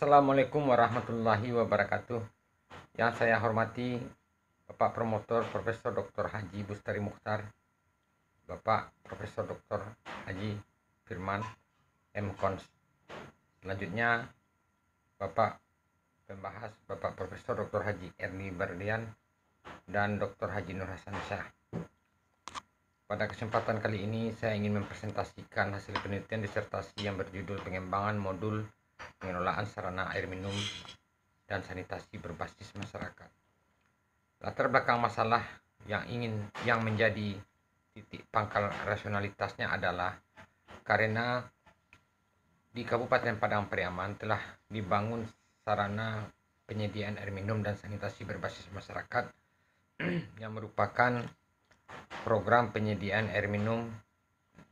Assalamualaikum warahmatullahi wabarakatuh. Yang saya hormati Bapak Promotor Profesor Dr. Haji Bustari Mukhtar, Bapak Profesor Dr. Haji Firman M. Kons. Selanjutnya Bapak Pembahas Bapak Profesor Dr. Haji Erni Bardian dan Dr. Haji Nur Hasan Syah. Pada kesempatan kali ini saya ingin mempresentasikan hasil penelitian disertasi yang berjudul pengembangan modul pengelolaan sarana air minum dan sanitasi berbasis masyarakat. Latar belakang masalah yang menjadi titik pangkal rasionalitasnya adalah karena di Kabupaten Padang Pariaman telah dibangun sarana penyediaan air minum dan sanitasi berbasis masyarakat yang merupakan program penyediaan air minum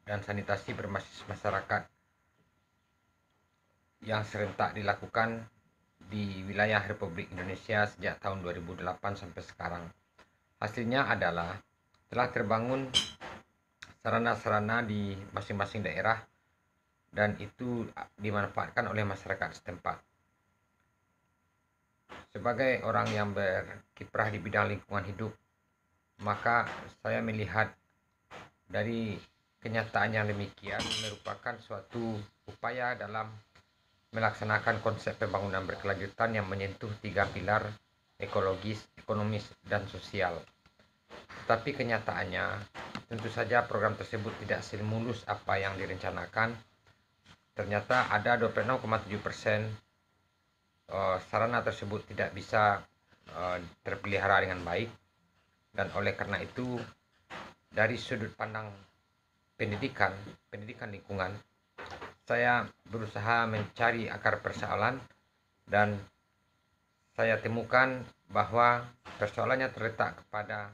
dan sanitasi berbasis masyarakat yang serentak dilakukan di wilayah Republik Indonesia sejak tahun 2008 sampai sekarang. Hasilnya adalah telah terbangun sarana-sarana di masing-masing daerah dan itu dimanfaatkan oleh masyarakat setempat. Sebagai orang yang berkiprah di bidang lingkungan hidup, maka saya melihat dari kenyataan yang demikian merupakan suatu upaya dalam melaksanakan konsep pembangunan berkelanjutan yang menyentuh 3 pilar ekologis, ekonomis, dan sosial. Tetapi kenyataannya, tentu saja program tersebut tidak semulus apa yang direncanakan. Ternyata ada 26,7% sarana tersebut tidak bisa terpelihara dengan baik, dan oleh karena itu dari sudut pandang pendidikan lingkungan, saya berusaha mencari akar persoalan dan saya temukan bahwa persoalannya terletak kepada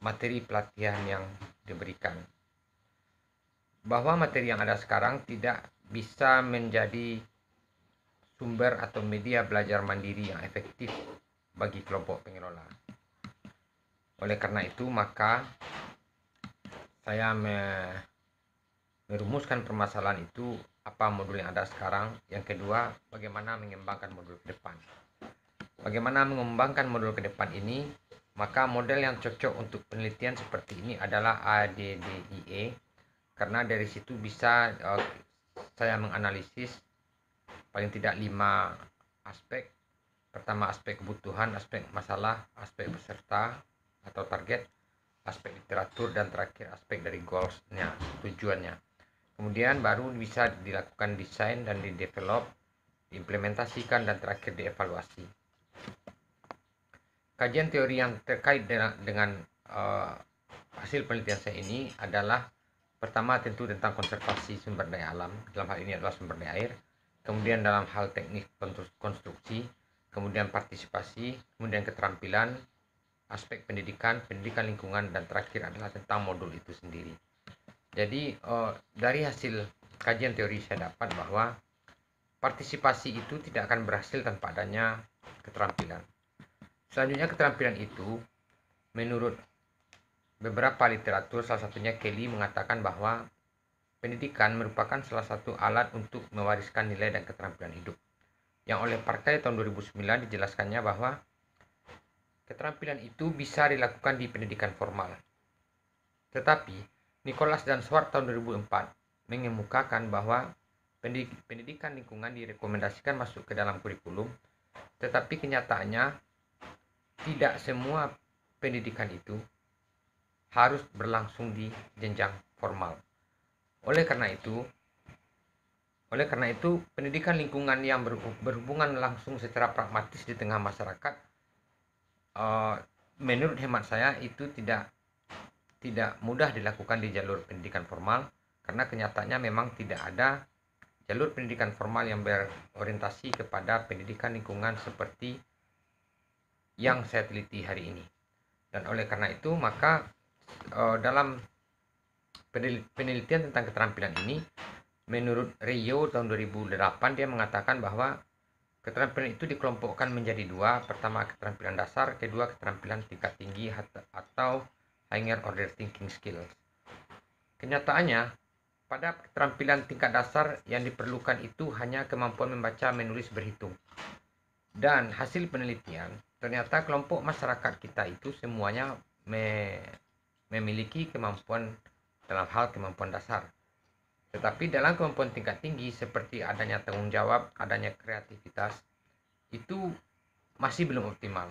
materi pelatihan yang diberikan. Bahwa materi yang ada sekarang tidak bisa menjadi sumber atau media belajar mandiri yang efektif bagi kelompok pengelola. Oleh karena itu, maka saya merumuskan permasalahan itu, apa modul yang ada sekarang. Yang kedua, bagaimana mengembangkan modul ke depan. Bagaimana mengembangkan modul ke depan ini, maka model yang cocok untuk penelitian seperti ini adalah ADDIE, karena dari situ bisa saya menganalisis paling tidak 5 aspek. Pertama, aspek kebutuhan, aspek masalah, aspek peserta atau target, aspek literatur, dan terakhir aspek dari goals-nya, tujuannya. Kemudian baru bisa dilakukan desain dan di-develop, diimplementasikan, dan terakhir dievaluasi. Kajian teori yang terkait dengan hasil penelitian saya ini adalah pertama tentu tentang konservasi sumber daya alam, dalam hal ini adalah sumber daya air. Kemudian dalam hal teknik konstruksi, kemudian partisipasi, kemudian keterampilan, aspek pendidikan lingkungan, dan terakhir adalah tentang modul itu sendiri. Jadi dari hasil kajian teori saya dapat bahwa partisipasi itu tidak akan berhasil tanpa adanya keterampilan. Selanjutnya, keterampilan itu menurut beberapa literatur, salah satunya Kelly, mengatakan bahwa pendidikan merupakan salah satu alat untuk mewariskan nilai dan keterampilan hidup. Yang oleh Parkay tahun 2009 dijelaskannya bahwa keterampilan itu bisa dilakukan di pendidikan formal. Tetapi Nicholas dan Swart tahun 2004 mengemukakan bahwa pendidikan lingkungan direkomendasikan masuk ke dalam kurikulum, tetapi kenyataannya tidak semua pendidikan itu harus berlangsung di jenjang formal. Oleh karena itu, pendidikan lingkungan yang berhubungan langsung secara pragmatis di tengah masyarakat, menurut hemat saya itu tidak mudah dilakukan di jalur pendidikan formal, karena kenyataannya memang tidak ada jalur pendidikan formal yang berorientasi kepada pendidikan lingkungan seperti yang saya teliti hari ini. Dan oleh karena itu, maka dalam penelitian tentang keterampilan ini, menurut Rio tahun 2008, dia mengatakan bahwa keterampilan itu dikelompokkan menjadi 2. Pertama, keterampilan dasar, kedua, keterampilan tingkat tinggi atau higher order thinking skills. Kenyataannya, pada keterampilan tingkat dasar yang diperlukan itu hanya kemampuan membaca, menulis, berhitung. Dan hasil penelitian, ternyata kelompok masyarakat kita itu semuanya memiliki kemampuan dalam hal kemampuan dasar. Tetapi dalam kemampuan tingkat tinggi seperti adanya tanggung jawab, adanya kreativitas, itu masih belum optimal.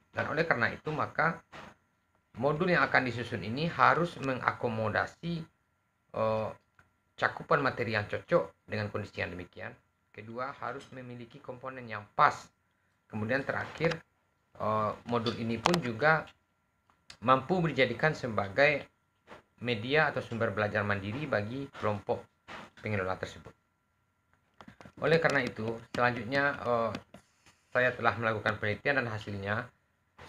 Dan oleh karena itu maka modul yang akan disusun ini harus mengakomodasi cakupan materi yang cocok dengan kondisi yang demikian. Kedua, harus memiliki komponen yang pas. Kemudian terakhir, modul ini pun juga mampu dijadikan sebagai media atau sumber belajar mandiri bagi kelompok pengelola tersebut. Oleh karena itu, selanjutnya saya telah melakukan penelitian dan hasilnya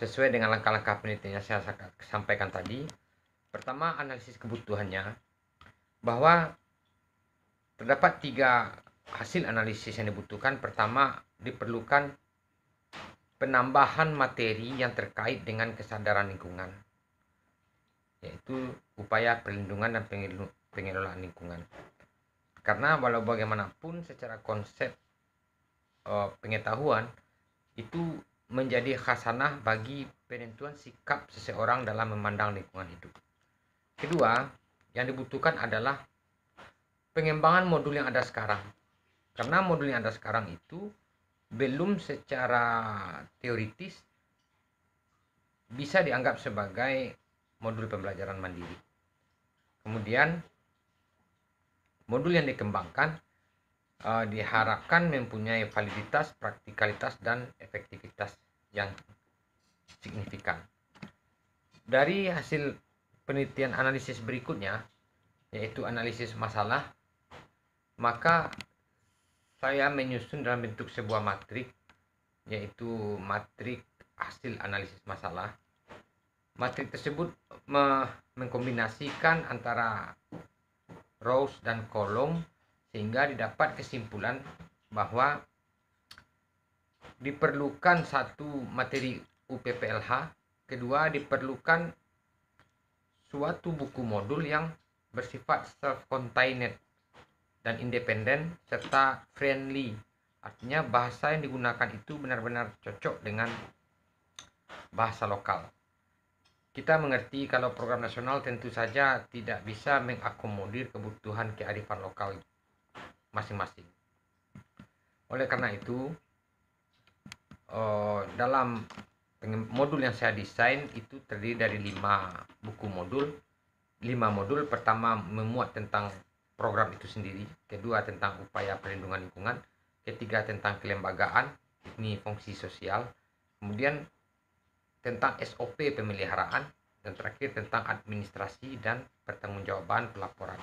sesuai dengan langkah-langkah penelitian yang saya sampaikan tadi. Pertama, analisis kebutuhannya, bahwa terdapat 3 hasil analisis yang dibutuhkan. Pertama, diperlukan penambahan materi yang terkait dengan kesadaran lingkungan, yaitu upaya perlindungan dan pengelolaan lingkungan. Karena walau bagaimanapun secara konsep pengetahuan itu menjadi khasanah bagi penentuan sikap seseorang dalam memandang lingkungan hidup. Kedua, yang dibutuhkan adalah pengembangan modul yang ada sekarang. Karena modul yang ada sekarang itu belum secara teoritis bisa dianggap sebagai modul pembelajaran mandiri. Kemudian modul yang dikembangkan diharapkan mempunyai validitas, praktikalitas, dan efektivitas yang signifikan. Dari hasil penelitian analisis berikutnya, yaitu analisis masalah, maka saya menyusun dalam bentuk sebuah matrik, yaitu matrik hasil analisis masalah. Matrik tersebut mengkombinasikan antara rows dan kolom sehingga didapat kesimpulan bahwa diperlukan satu materi UPPLH, kedua diperlukan suatu buku modul yang bersifat self-contained dan independen serta friendly. Artinya bahasa yang digunakan itu benar-benar cocok dengan bahasa lokal. Kita mengerti kalau program nasional tentu saja tidak bisa mengakomodir kebutuhan kearifan lokal masing-masing. Oleh karena itu, dalam modul yang saya desain itu terdiri dari 5 buku modul. 5 modul, pertama memuat tentang program itu sendiri, kedua tentang upaya perlindungan lingkungan, ketiga tentang kelembagaan, ini fungsi sosial, kemudian tentang SOP pemeliharaan, dan terakhir tentang administrasi dan pertanggungjawaban pelaporan.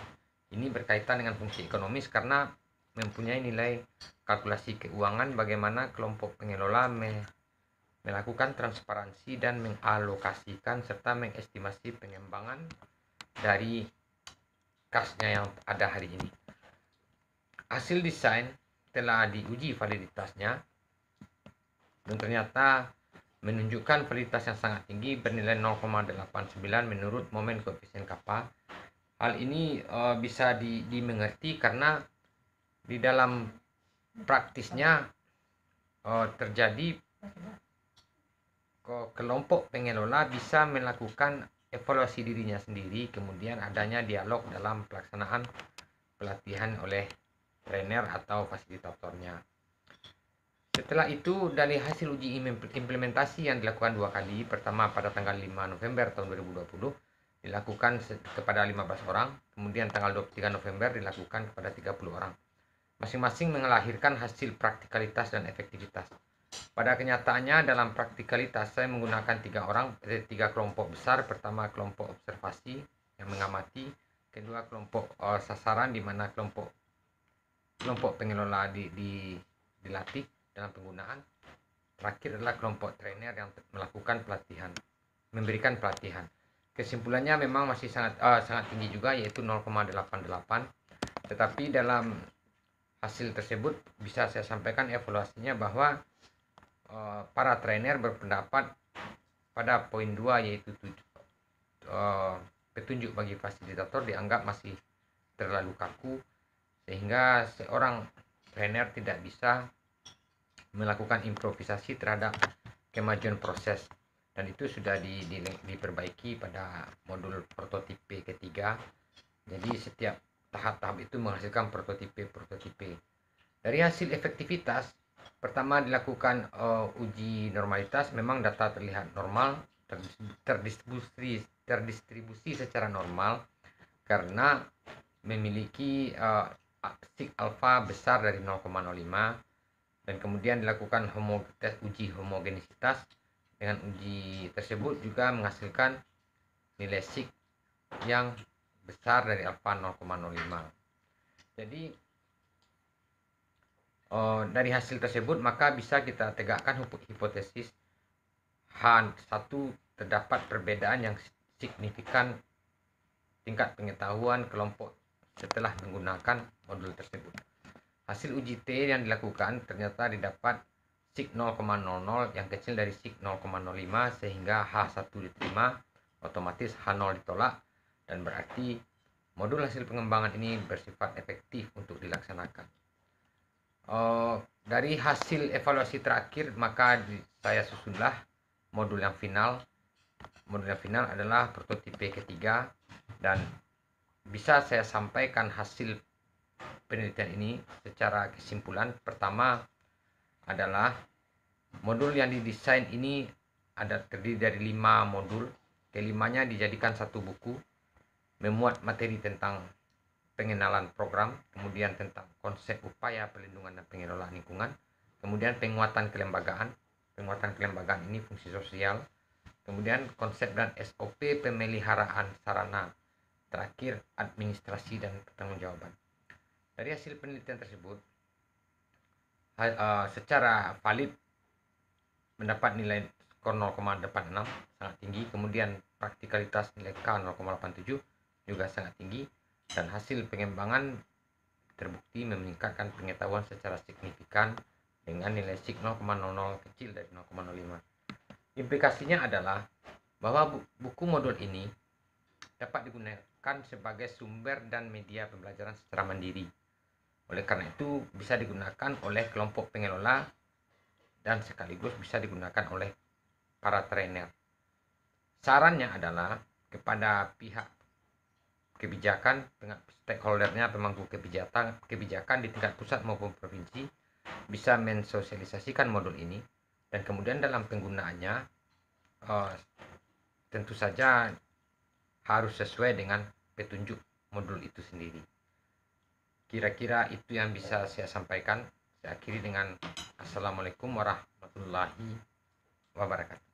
Ini berkaitan dengan fungsi ekonomis karena mempunyai nilai kalkulasi keuangan bagaimana kelompok pengelola melakukan transparansi dan mengalokasikan serta mengestimasi pengembangan dari kasnya yang ada hari ini. Hasil desain telah diuji validitasnya dan ternyata menunjukkan validitas yang sangat tinggi bernilai 0,89 menurut momen koefisien kappa. Hal ini bisa dimengerti karena di dalam praktisnya terjadi kelompok pengelola bisa melakukan evaluasi dirinya sendiri, kemudian adanya dialog dalam pelaksanaan pelatihan oleh trainer atau fasilitatornya. Setelah itu, dari hasil uji implementasi yang dilakukan 2 kali, pertama pada tanggal 5 November tahun 2020 dilakukan kepada 15 orang, kemudian tanggal 23 November dilakukan kepada 30 orang. Masing-masing melahirkan hasil praktikalitas dan efektivitas. Pada kenyataannya dalam praktikalitas saya menggunakan 3 kelompok besar. Pertama kelompok observasi yang mengamati, kedua kelompok sasaran di mana kelompok pengelola dilatih dalam penggunaan. Terakhir adalah kelompok trainer yang melakukan pelatihan, memberikan pelatihan. Kesimpulannya memang masih sangat tinggi juga, yaitu 0,88. Tetapi dalam hasil tersebut bisa saya sampaikan evaluasinya bahwa para trainer berpendapat pada poin 2, yaitu petunjuk bagi fasilitator dianggap masih terlalu kaku sehingga seorang trainer tidak bisa melakukan improvisasi terhadap kemajuan proses, dan itu sudah diperbaiki pada modul prototipe ketiga. Jadi setiap tahap-tahap itu menghasilkan prototipe. Dari hasil efektivitas, pertama dilakukan uji normalitas. Memang data terlihat normal, terdistribusi secara normal karena memiliki sig alfa besar dari 0,05, dan kemudian dilakukan uji homogenisitas. Dengan uji tersebut juga menghasilkan nilai sig yang besar dari alfa 0,05. Jadi dari hasil tersebut maka bisa kita tegakkan hipotesis H1 terdapat perbedaan yang signifikan tingkat pengetahuan kelompok setelah menggunakan modul tersebut. Hasil uji T yang dilakukan ternyata didapat sig 0,00 yang kecil dari sig 0,05 sehingga H1 diterima, otomatis H0 ditolak, dan berarti modul hasil pengembangan ini bersifat efektif untuk dilaksanakan. Dari hasil evaluasi terakhir maka saya susunlah modul yang final. Modul yang final adalah prototipe ketiga, dan bisa saya sampaikan hasil penelitian ini secara kesimpulan. Pertama adalah modul yang didesain ini terdiri dari 5 modul. Kelimanya dijadikan satu buku, memuat materi tentang pengenalan program, kemudian tentang konsep upaya perlindungan dan pengelolaan lingkungan, kemudian penguatan kelembagaan. Penguatan kelembagaan ini fungsi sosial, kemudian konsep dan SOP pemeliharaan sarana, terakhir administrasi dan pertanggungjawaban. Dari hasil penelitian tersebut secara valid mendapat nilai skor 0,86, sangat tinggi. Kemudian praktikalitas nilai K 0,87 juga sangat tinggi, dan hasil pengembangan terbukti meningkatkan pengetahuan secara signifikan dengan nilai sig 0,00 kecil dari 0,05. Implikasinya adalah bahwa buku modul ini dapat digunakan sebagai sumber dan media pembelajaran secara mandiri. Oleh karena itu bisa digunakan oleh kelompok pengelola dan sekaligus bisa digunakan oleh para trainer. Sarannya adalah kepada pihak kebijakan, stakeholdernya, pemangku kebijakan di tingkat pusat maupun provinsi, bisa mensosialisasikan modul ini, dan kemudian dalam penggunaannya tentu saja harus sesuai dengan petunjuk modul itu sendiri. Kira-kira itu yang bisa saya sampaikan. Saya akhiri dengan Assalamualaikum warahmatullahi wabarakatuh.